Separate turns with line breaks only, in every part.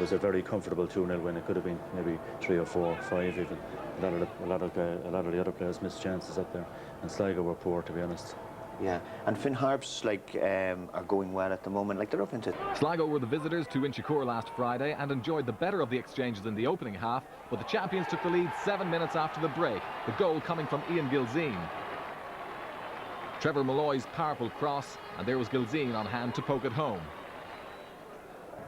was a very comfortable 2-0 win. It could have been maybe 3 or 4 or 5 even. A lot of the other players missed chances up there, and Sligo were poor, to be honest.
Yeah, and Finn Harps are going well at the moment. Like, they're up into.
Sligo were the visitors to Inchicore last Friday and enjoyed the better of the exchanges in the opening half, but the champions took the lead 7 minutes after the break. The goal coming from Ian Gilzine. Trevor Malloy's powerful cross, and there was Gilzine on hand to poke it home.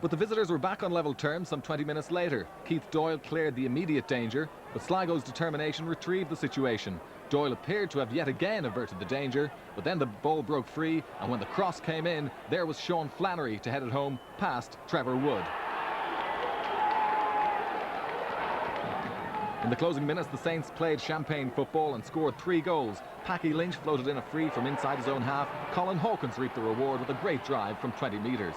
But the visitors were back on level terms some 20 minutes later. Keith Doyle cleared the immediate danger, but Sligo's determination retrieved the situation. Doyle appeared to have yet again averted the danger, but then the ball broke free, and when the cross came in, there was Sean Flannery to head it home past Trevor Wood. In the closing minutes, the Saints played champagne football and scored 3 goals. Packy Lynch floated in a free from inside his own half. Colin Hawkins reaped the reward with a great drive from 20 metres.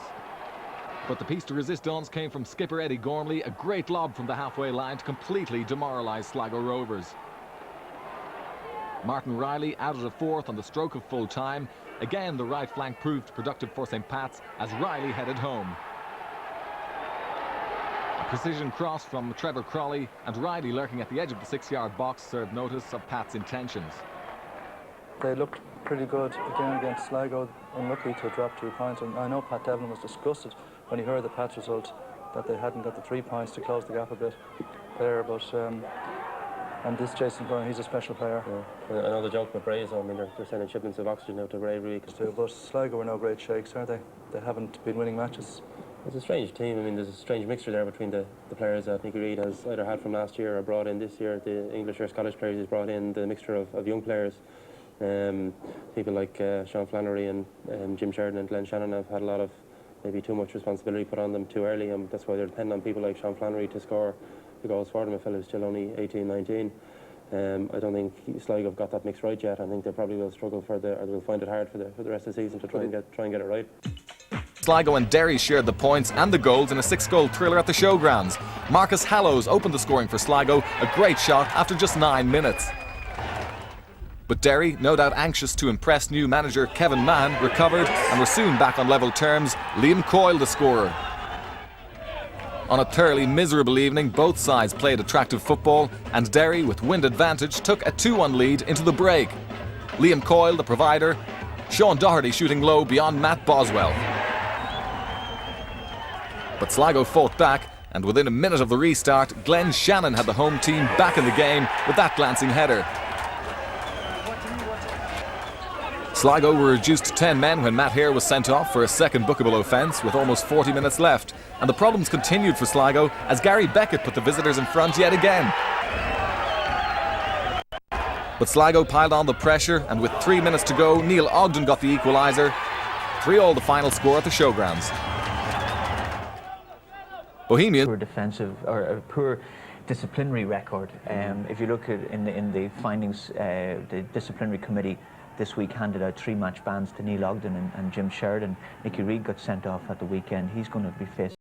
But the piece de resistance came from skipper Eddie Gormley, a great lob from the halfway line to completely demoralise Sligo Rovers. Martin Riley out at a fourth on the stroke of full time. Again, the right flank proved productive for St. Pat's as Riley headed home. A precision cross from Trevor Crowley, and Riley, lurking at the edge of the 6-yard box, served notice of Pat's intentions.
They looked pretty good again against Sligo, unlucky to drop 2 points. And I know Pat Devlin was disgusted when he heard the Pat's result, that they hadn't got the 3 points to close the gap a bit there, but and this Jason Byrne, he's a special player.
Yeah. I know the joke with Bray is, I mean, they're sending shipments of oxygen out to Bray every week.
But Sligo were no great shakes, are they? They haven't been winning matches.
It's a strange team. I mean, there's a strange mixture there between the players that Nicky Reid has either had from last year or brought in this year. The English or Scottish players he's brought in, the mixture of young players. People like Sean Flannery and Jim Sheridan and Glenn Shannon have had a lot of maybe too much responsibility put on them too early, and that's why they're dependent on people like Sean Flannery to score the goals for them. A fellow who's still only 18, 19. I don't think Sligo have got that mix right yet. I think they probably will struggle or they'll find it hard for the rest of the season to try and get it right.
Sligo and Derry shared the points and the goals in a 6-goal thriller at the showgrounds. Marcus Hallows opened the scoring for Sligo, a great shot after just 9 minutes. But Derry, no doubt anxious to impress new manager Kevin Mann, recovered and were soon back on level terms. Liam Coyle the scorer. On a thoroughly miserable evening, both sides played attractive football, and Derry, with wind advantage, took a 2-1 lead into the break. Liam Coyle, the provider, Sean Doherty shooting low beyond Matt Boswell. But Sligo fought back, and within a minute of the restart, Glenn Shannon had the home team back in the game with that glancing header. Sligo were reduced to 10 men when Matt Hare was sent off for a second bookable offence with almost 40 minutes left. And the problems continued for Sligo as Gary Beckett put the visitors in front yet again. But Sligo piled on the pressure, and with 3 minutes to go, Neil Ogden got the equaliser. 3-3 the final score at the showgrounds. Bohemian.
Poor defensive, or a poor disciplinary record. If you look at in the findings, the disciplinary committee this week handed out 3 match bans to Neil Ogden and Jim Sheridan. Nicky Reid got sent off at the weekend. He's going to be facing